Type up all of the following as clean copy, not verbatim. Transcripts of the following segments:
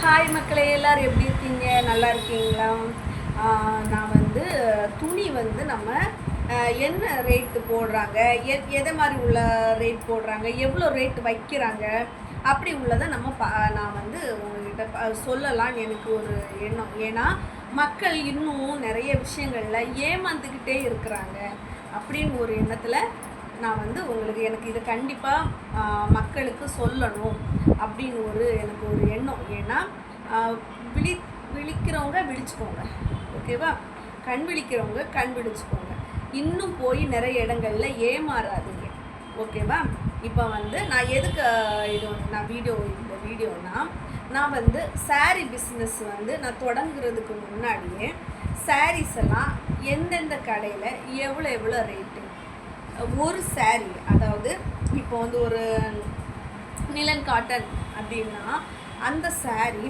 Hi மக்களே, எல்லோரும் எப்படி இருக்கீங்க? நல்லா இருக்கீங்களா? நான் வந்து துணி வந்து நம்ம என்ன ரேட்டு போடுறாங்க, எதை மாதிரி உள்ள ரேட் போடுறாங்க, எவ்வளோ ரேட் வைக்கிறாங்க, அப்படி உள்ளதை நான் வந்து உங்கள்கிட்ட சொல்லலாம்னு எனக்கு ஒரு எண்ணம். ஏன்னா மக்கள் இன்னும் நிறைய விஷயங்களில் ஏமாந்துக்கிட்டே இருக்கிறாங்க அப்படின்னு ஒரு எண்ணத்தில் நான் வந்து எனக்கு இதை கண்டிப்பாக மக்களுக்கு சொல்லணும் அப்படின்னு எனக்கு ஒரு எண்ணம். ஏன்னா விழிக்கிறவங்க விழிச்சுக்கோங்க, ஓகேவா? கண் விழிக்கிறவங்க கண் விழிச்சுக்கோங்க. இன்னும் போய் நிறைய இடங்களில் ஏமாறாதீங்க, ஓகேவா? இப்போ வந்து நான் எதுக்கு இந்த வீடியோனா நான் வந்து சாரீ பிஸ்னஸ் வந்து நான் தொடங்குறதுக்கு முன்னாடியே சாரீஸ் எல்லாம் எந்தெந்த கடையில் எவ்வளோ ரேட்டு ஒரு சாரீ, அதாவது இப்போ வந்து ஒரு நிலன் காட்டன் அப்படின்னா அந்த சாரீ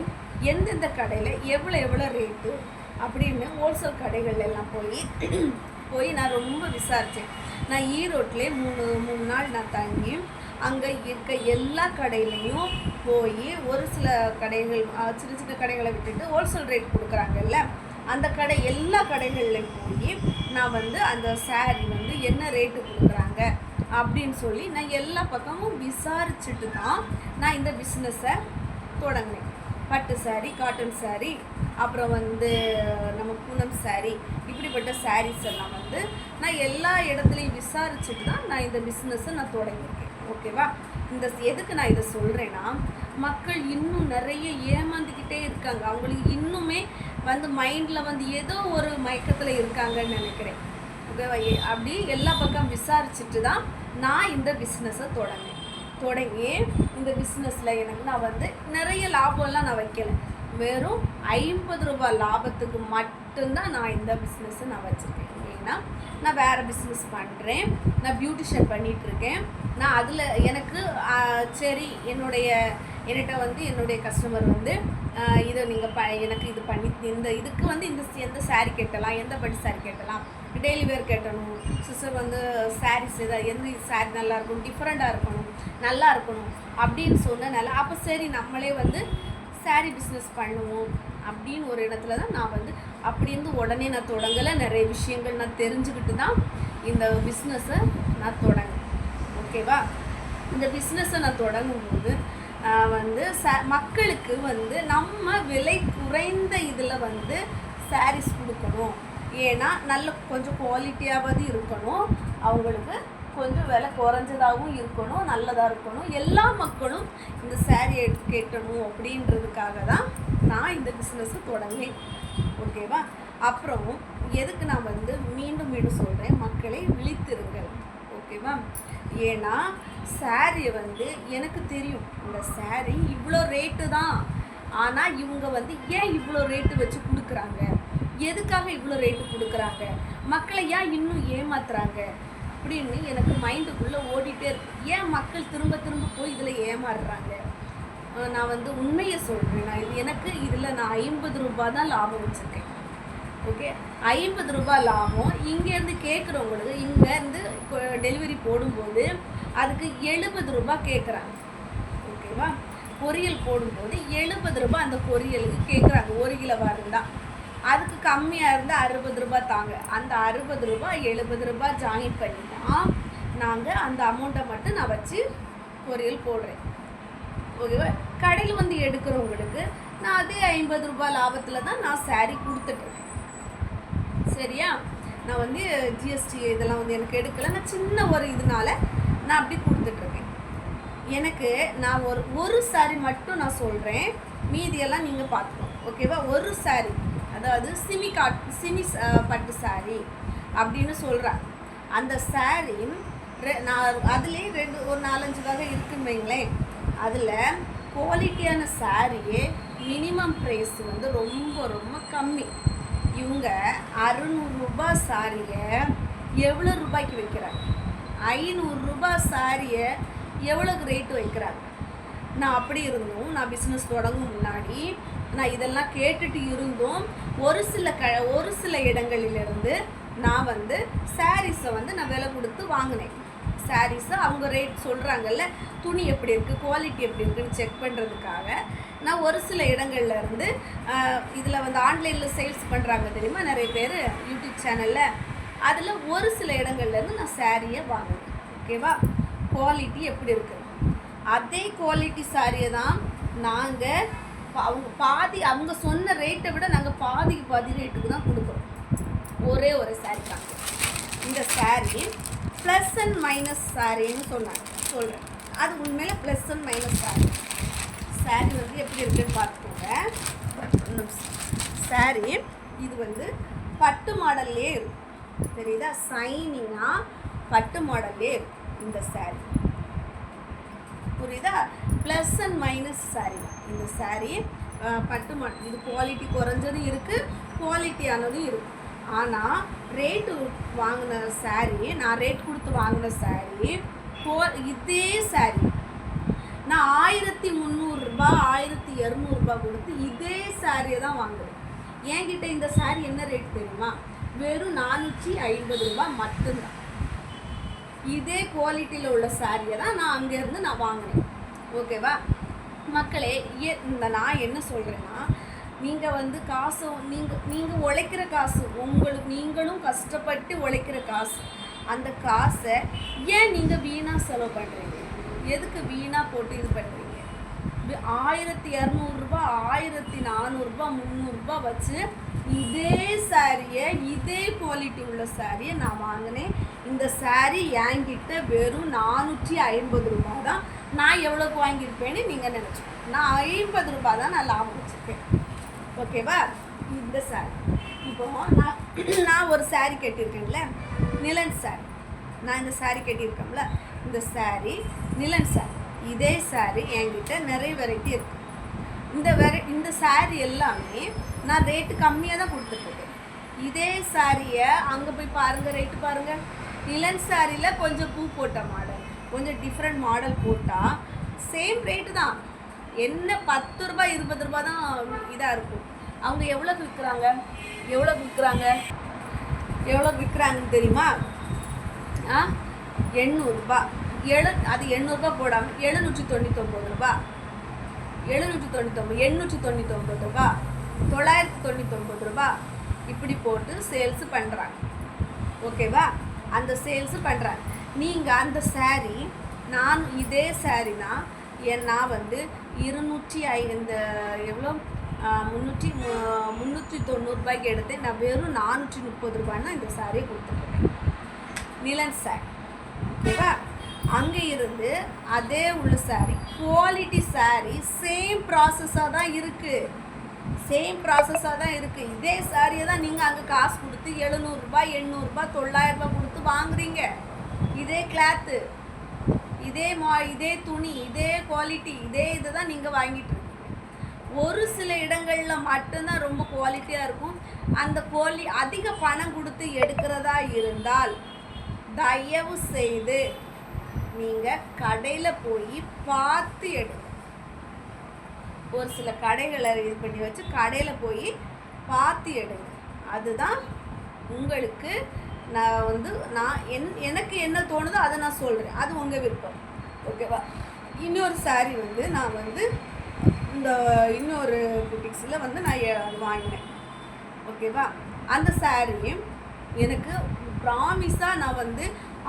எந்தெந்த கடையில் எவ்வளோ ரேட்டு அப்படின்னு ஹோல்சேல் கடைகள் எல்லாம் போய் நான் ரொம்ப விசாரித்தேன். நான் ஈரோட்டிலே மூணு நாள் நான் தங்கி அங்கே இருக்க எல்லா கடையிலையும் போய் ஒரு சில கடைகள் சின்ன கடைகளை விட்டுட்டு ஹோல்சேல் ரேட் கொடுக்குறாங்கல்ல, அந்த எல்லா கடைகள்லையும் போய் நான் வந்து அந்த சாரீ வந்து என்ன ரேட்டு கொடுக்குறாங்க அப்படின்னு சொல்லி நான் எல்லா பக்கமும் விசாரிச்சுட்டு தான் நான் இந்த பிஸ்னஸை தொடங்கினேன். பட்டு சாரீ, காட்டன் சாரீ, அப்புறம் வந்து நம்ம பூனம் சாரீ, இப்படிப்பட்ட சாரீஸ் எல்லாம் வந்து நான் எல்லா இடத்துலையும் விசாரிச்சுட்டு தான் நான் இந்த பிஸ்னஸை நான் தொடங்கியிருக்கேன், ஓகேவா? எதுக்கு நான் இதை சொல்கிறேன்னா, மக்கள் இன்னும் நிறைய ஏமாந்துக்கிட்டே இருக்காங்க. அவங்களுக்கு இன்னுமே வந்து மைண்டில் வந்து ஏதோ ஒரு மயக்கத்தில் இருக்காங்கன்னு நினைக்கிறேன், ஓகேவா? அப்படி எல்லா பக்கம் விசாரிச்சுட்டு தான் நான் இந்த பிஸ்னஸை தொடங்கி இந்த பிஸ்னஸில் நான் வந்து நிறைய லாபம்லாம் நான் வைக்கலை. வெறும் 50 ரூபாய் லாபத்துக்கு மட்டும்தான் நான் இந்த பிஸ்னஸை நான் வச்சுருக்கேன். ஏன்னா நான் வேறு பிஸ்னஸ் பண்ணுறேன், நான் பியூட்டிஷியன் பண்ணிகிட்ருக்கேன். நான் அதில் எனக்கு சரி என்கிட்ட வந்து என்னுடைய கஸ்டமர் வந்து இதை நீங்கள் எனக்கு இது பண்ணி இதுக்கு வந்து எந்த சாரீ கேட்டலாம், எந்த பட்டு சாரீ கேட்டலாம், டெய்லி வேர் கேட்டணும், சிஸ்டர் வந்து சாரீஸ் எந்த சாரீ நல்லாயிருக்கும், டிஃப்ரெண்ட்டாக இருக்கணும், நல்லா இருக்கணும் அப்படின்னு சொன்னனால அப்போ சரி நம்மளே வந்து சாரீ பிஸ்னஸ் பண்ணுவோம் அப்படின்னு ஒரு இடத்துல தான் நான் வந்து அப்படி இருந்து உடனே நான் தொடங்கலை. நிறைய விஷயங்கள் நான் தெரிஞ்சுக்கிட்டு தான் இந்த பிஸ்னஸை நான் தொடங்கினேன், ஓகேவா? இந்த பிஸ்னஸை நான் தொடங்கும்போது வந்து மக்களுக்கு வந்து நம்ம விலை குறைந்த இதில் வந்து சாரீஸ் கொடுக்கணும். ஏன்னா கொஞ்சம் குவாலிட்டியாவது இருக்கணும், அவங்களுக்கு கொஞ்சம் விலை குறைஞ்சதாகவும் இருக்கணும், நல்லதாக இருக்கணும், எல்லா மக்களும் இந்த சாரீ கேட்கணும் அப்படின்றதுக்காக தான் நான் இந்த பிஸ்னஸை தொடங்கினேன், ஓகேவா? அப்புறம் எதுக்கு நான் வந்து மீண்டும் சொல்கிறேன், மக்களை விழித்திருங்கள், ஓகேவா? ஏன்னா சாரியை வந்து எனக்கு தெரியும் இந்த சாரீ இவ்வளோ ரேட்டு தான், ஆனால் இவங்க வந்து ஏன் இவ்வளோ ரேட்டு வச்சு கொடுக்குறாங்க, எதுக்காக இவ்வளோ ரேட்டு கொடுக்குறாங்க, மக்களை ஏன் இன்னும் ஏமாத்துறாங்க அப்படின்னு எனக்கு மைண்டுக்குள்ளே ஓடிட்டே இருக்கு. ஏன் மக்கள் திரும்ப போய் இதில் ஏமாறுறாங்க? நான் வந்து உண்மையை சொல்கிறேன். இதில் நான் 50 ரூபாய் தான் லாபம் வச்சுருக்கேன், ஓகே? 50 ரூபாய் லாபம். இங்கேருந்து கேட்குறவங்களுக்கு இங்கேருந்து டெலிவரி போடும்போது அதுக்கு 70 ரூபாய் கேட்குறாங்க, ஓகேவா? பொரியல் போடும்போது 70 ரூபாய் அந்த பொரியலுக்கு கேட்குறாங்க. 1 கிலோவாக இருந்தால் அதுக்கு கம்மியாக இருந்தால் 60 ரூபாய் தாங்க. அந்த 60 ரூபாய் 70 ரூபாய் ஜாயின் பண்ணி தான் நாங்கள் அந்த அமௌண்ட்டை மட்டும் நான் வச்சு பொரியல் போடுறேன், ஓகேவா? கடையில் வந்து எடுக்கிறவங்களுக்கு நான் அதே 50 ரூபாய் லாபத்தில் தான் நான் சாரீ கொடுத்துட்ருக்கேன், சரியா? நான் வந்து ஜிஎஸ்டி இதெல்லாம் வந்து எனக்கு எடுக்கலை, நான் சின்ன ஒரு இதனால நான் அப்படி கொடுத்துட்ருக்கேன். நான் ஒரு சாரீ மட்டும் நான் சொல்கிறேன், மீதியெல்லாம் நீங்கள் பார்த்துக்கணும், ஓகேவா? ஒரு சாரீ, அதாவது சிமி பட்டு சாரீ அப்படின்னு சொல்கிறேன். அந்த சாரீ நான் அதுலேயே ஒரு 4-5 வகை இருக்குன்னு வைங்களேன். அதில் குவாலிட்டியான சாரியே மினிமம் ப்ரைஸ் வந்து ரொம்ப கம்மி. இவங்க 600 ரூபாய் சாரியை எவ்வளோ ரூபாய்க்கு வைக்கிறாங்க, 500 ரூபாய் சாரியை எவ்வளோக்கு ரேட்டு வைக்கிறாங்க. நான் அப்படி இருந்தும் நான் பிஸ்னஸ் தொடங்கும் முன்னாடி நான் இதெல்லாம் கேட்டுட்டு இருந்தும் ஒரு சில இடங்களிலிருந்து நான் வந்து சாரீஸை வந்து நான் விலை கொடுத்து வாங்கினேன். சாரீஸை அவங்க ரேட் சொல்கிறாங்கல்ல, துணி எப்படி இருக்குது, குவாலிட்டி எப்படி இருக்குதுன்னு செக் பண்ணுறதுக்காக நான் ஒரு சில இடங்கள்ல இருந்து இதில் வந்து ஆன்லைனில் சேல்ஸ் பண்ணுறாங்க தெரியுமா நிறைய பேர் யூடியூப் சேனலில், அதில் ஒரு சில இடங்கள்லேருந்து நான் சாரியை வாங்குவேன். ஓகேவா? குவாலிட்டி எப்படி இருக்குது, அதே குவாலிட்டி சாரியை தான் நாங்கள் அவங்க சொன்ன ரேட்டை விட நாங்கள் பாதி ரேட்டுக்கு தான் கொடுக்குறோம். ஒரே ஒரு சாரி தான். இந்த சாரி ப்ளஸ் அண்ட் மைனஸ் சாரின்னு சொல்கிறேன். அது உண்மையில் ப்ளஸ் அண்ட் மைனஸ் சாரி வந்து எப்படி இருக்குன்னு பார்த்துக்கோங்க. சாரி இது வந்து பட்டு மாடல்லே இருக்கும், தெரியுதா? சைனிங்காக பட்டு மாடல்லே இருக்கும் இந்த சாரி, புரியுதா? ப்ளஸ் அண்ட் மைனஸ் சாரி தான் இந்த சாரி. பட்டு மாடல், இது குவாலிட்டி குறைஞ்சதும் இருக்குது, குவாலிட்டியானதும் இருக்குது. ஆனால் ரேட்டு வாங்கின சாரி, நான் ரேட் கொடுத்து வாங்கின சாரி இதே சாரி நான் 1300 1200 கொடுத்து இதே சாரியை தான் வாங்குறேன். என்கிட்ட இந்த சாரி என்ன ரேட் தெரியுமா? வெறும் 450 மட்டும்தான். இதே குவாலிட்டியில் உள்ள சாரியை தான் நான் அங்கேருந்து நான் வாங்கினேன். ஓகேவா மக்களே? நான் என்ன சொல்கிறேன்னா, நீங்கள் வந்து காசு நீங்கள் உழைக்கிற காசு, நீங்களும் கஷ்டப்பட்டு உழைக்கிற காசு, அந்த காசை ஏன் நீங்கள் வீணாக செலவு பண்ணுறீங்க? எதுக்கு வீணாக போட்டு இது பண்ணுறீங்க? 1200 1400 300 வச்சு இதே சாரியை, இதே குவாலிட்டி உள்ள சாரியை நான் வாங்கினேன். இந்த சாரி என்கிட்ட வெறும் 450 தான். நான் எவ்வளோக்கு வாங்கியிருப்பேன்னு நீங்கள் நினச்சிக்கோங்க. நான் 50 தான் நான் லாபம் வச்சுருக்கேன். ஓகேவா? இந்த சாரி இப்போ நான் ஒரு சாரி கட்டியிருக்கேன்ல, நிலன் சாரி. நான் இந்த சாரி கட்டியிருக்கேன்ல, இந்த சாரி நிலன் சாரி. இதே சாரி என்கிட்ட நிறைய வெரைட்டி இருக்குது. இந்த சாரி எல்லாமே நான் ரேட்டு கம்மியாக தான் கொடுத்துட்ருக்கேன். இதே சாரியை அங்கே போய் பாருங்கள், ரேட்டு பாருங்கள். நிலன் சாரியில் கொஞ்சம் பூ போட்ட மாடல், கொஞ்சம் டிஃப்ரெண்ட் மாடல் போட்டால் சேம் ரேட்டு தான். என்ன 10 ரூபாய் 20 ரூபா தான் இதாக இருக்கும். அவங்க எவ்வளோக்கு விற்கிறாங்கன்னு தெரியுமா? 800 ரூபா. அது 800 ரூபா போடாமல் 799 ரூபா, 899 ரூபா, 999 ரூபா இப்படி போட்டு சேல்ஸு பண்ணுறாங்க. ஓகேவா? அந்த சேல்ஸு பண்ணுறாங்க. நீங்கள் அந்த சாரீ, நான் இதே சாரீ தான் நான் வந்து 390 ரூபாய்க்கு எடுத்து நான் வெறும் 430 ரூபாய்னா இந்த சாரியை கொடுத்துருக்கேன். நிலன் சாரி. ஓகேவா? அங்கே இருந்து அதே உள்ள சாரி, குவாலிட்டி சாரி, சேம் ப்ராசஸாக தான் இருக்குது. இதே சாரியை தான் நீங்கள் அங்கே காசு கொடுத்து 700 ரூபாய் 800 ரூபாய் 900 ரூபாய் கொடுத்து வாங்குறீங்க. இதே கிளாத்து, இதே துணி, இதே குவாலிட்டி, இதே இதை தான் நீங்கள் வாங்கிட்டு இருக்கீங்க. ஒரு சில இடங்களில் மட்டும்தான் ரொம்ப குவாலிட்டியாக இருக்கும். அந்த அதிக பணம் கொடுத்து எடுக்கிறதா இருந்தால் தயவு செய்து நீங்கள் கடையில் போய் பார்த்து எடுங்க. ஒரு சில கடைகளை இது பண்ணி வச்சு கடையில் போய் பார்த்து எடுங்க. அதுதான் உங்களுக்கு எனக்கு என்ன தோணுதோ அதை நான் சொல்கிறேன். அது உங்கள் விருப்பம். ஓகேவா? இன்னொரு சாரி வந்து நான் வந்து இந்த இன்னொரு புட்டிக்ஸில் வந்து நான் வாங்கினேன். ஓகேவா? அந்த சாரி எனக்கு ப்ராமிஸாக நான் வந்து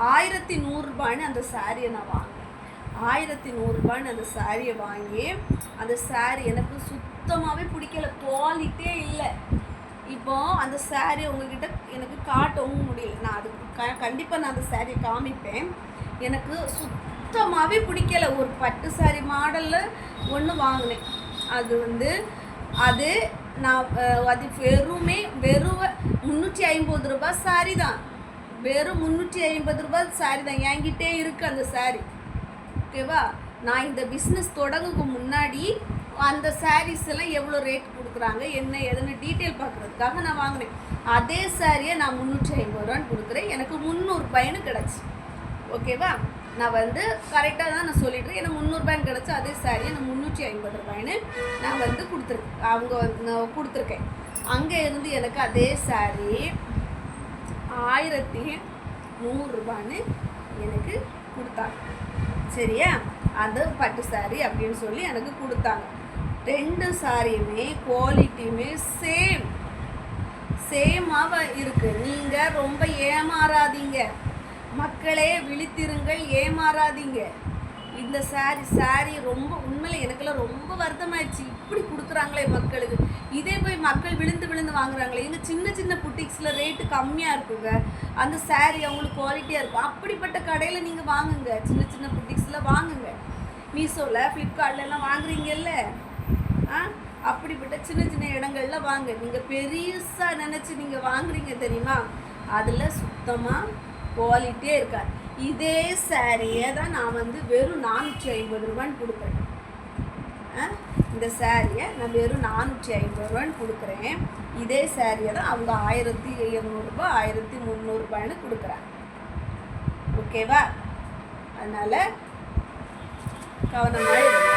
1100 ரூபாய்னு அந்த சாரியை நான் வாங்கினேன். 1100 ரூபாய்னு அந்த சாரியை வாங்கி, அந்த சாரி எனக்கு சுத்தமாகவே பிடிக்கல, குவாலிட்டியே இல்லை. இப்போ அந்த சாரியை உங்ககிட்ட எனக்கு காட்டவும் முடியல. நான் அது கண்டிப்பாக நான் அந்த சாரியை காமிப்பேன். எனக்கு சுத்தமாகவே பிடிக்கல. ஒரு பட்டு சாரி மாடலில் ஒன்று வாங்கினேன். அது நான் வெறும் 350 ரூபாய் சாரி தான். வெறும் 350 ரூபாய் சாரி தான் என்கிட்டே இருக்குது அந்த சாரி. ஓகேவா? நான் இந்த பிஸ்னஸ் தொடங்குக்கு முன்னாடி அந்த சாரீஸ் எல்லாம் எவ்வளோ ரேட் கொடுக்குறாங்க, என்ன எதுன்னு டீட்டெயில் பார்க்குறதுக்காக நான் வாங்கினேன். அதே சாரியை நான் 350 ரூபான்னு கொடுக்குறேன். எனக்கு 300 ரூபாய்னு கிடச்சி. ஓகேவா? நான் வந்து கரெக்டாக தான் நான் சொல்லிடுறேன். எனக்கு 300 ரூபாய்னு கிடச்சி அதே சாரியை நான் 350 ரூபாய்னு நான் வந்து கொடுத்துருக்கேன். அங்கே இருந்து எனக்கு அதே சாரி 1100 ரூபான்னு எனக்கு கொடுத்தாங்க. சரியா? அது பட்டு சாரி அப்படின்னு சொல்லி எனக்கு கொடுத்தாங்க. 2 சாரியுமே குவாலிட்டியுமே சேமாக இருக்குது. நீங்கள் ரொம்ப ஏமாறாதீங்க மக்களே, விழித்திருங்கள், ஏமாறாதீங்க. இந்த சாரி ரொம்ப உண்மையில் எனக்கெல்லாம் ரொம்ப வருத்தமாயிடுச்சு. இப்படி கொடுக்குறாங்களே மக்களுக்கு. இதே போய் மக்கள் விழுந்து வாங்குறாங்களே. எங்கள் சின்ன புட்டிக்ஸில் ரேட்டு கம்மியாக இருக்குங்க. அந்த சாரி அவங்களுக்கு குவாலிட்டியாக இருக்கும். அப்படிப்பட்ட கடையில் நீங்கள் வாங்குங்க. சின்ன புட்டிக்ஸில் வாங்குங்க. மீஷோவில், ஃப்ளிப்கார்ட்லலாம் வாங்குறீங்கல்ல, அப்படிப்பட்ட சின்ன இடங்கள்ல வாங்க. நீங்கள் பெருசாக நினச்சி நீங்கள் வாங்குறீங்க தெரியுமா, அதில் சுத்தமாக குவாலிட்டியே இருக்காது. இதே சாரியை தான் நான் வந்து வெறும் 450 ரூபான்னு கொடுக்குறேன். இந்த சாரியை நான் வெறும் 450 ரூபான்னு கொடுக்குறேன். இதே சாரியை தான் அவங்க 1200 ரூபாய் 1300 ரூபாய்னு கொடுக்குறாங்க. ஓகேவா? அதனால் கவனமாக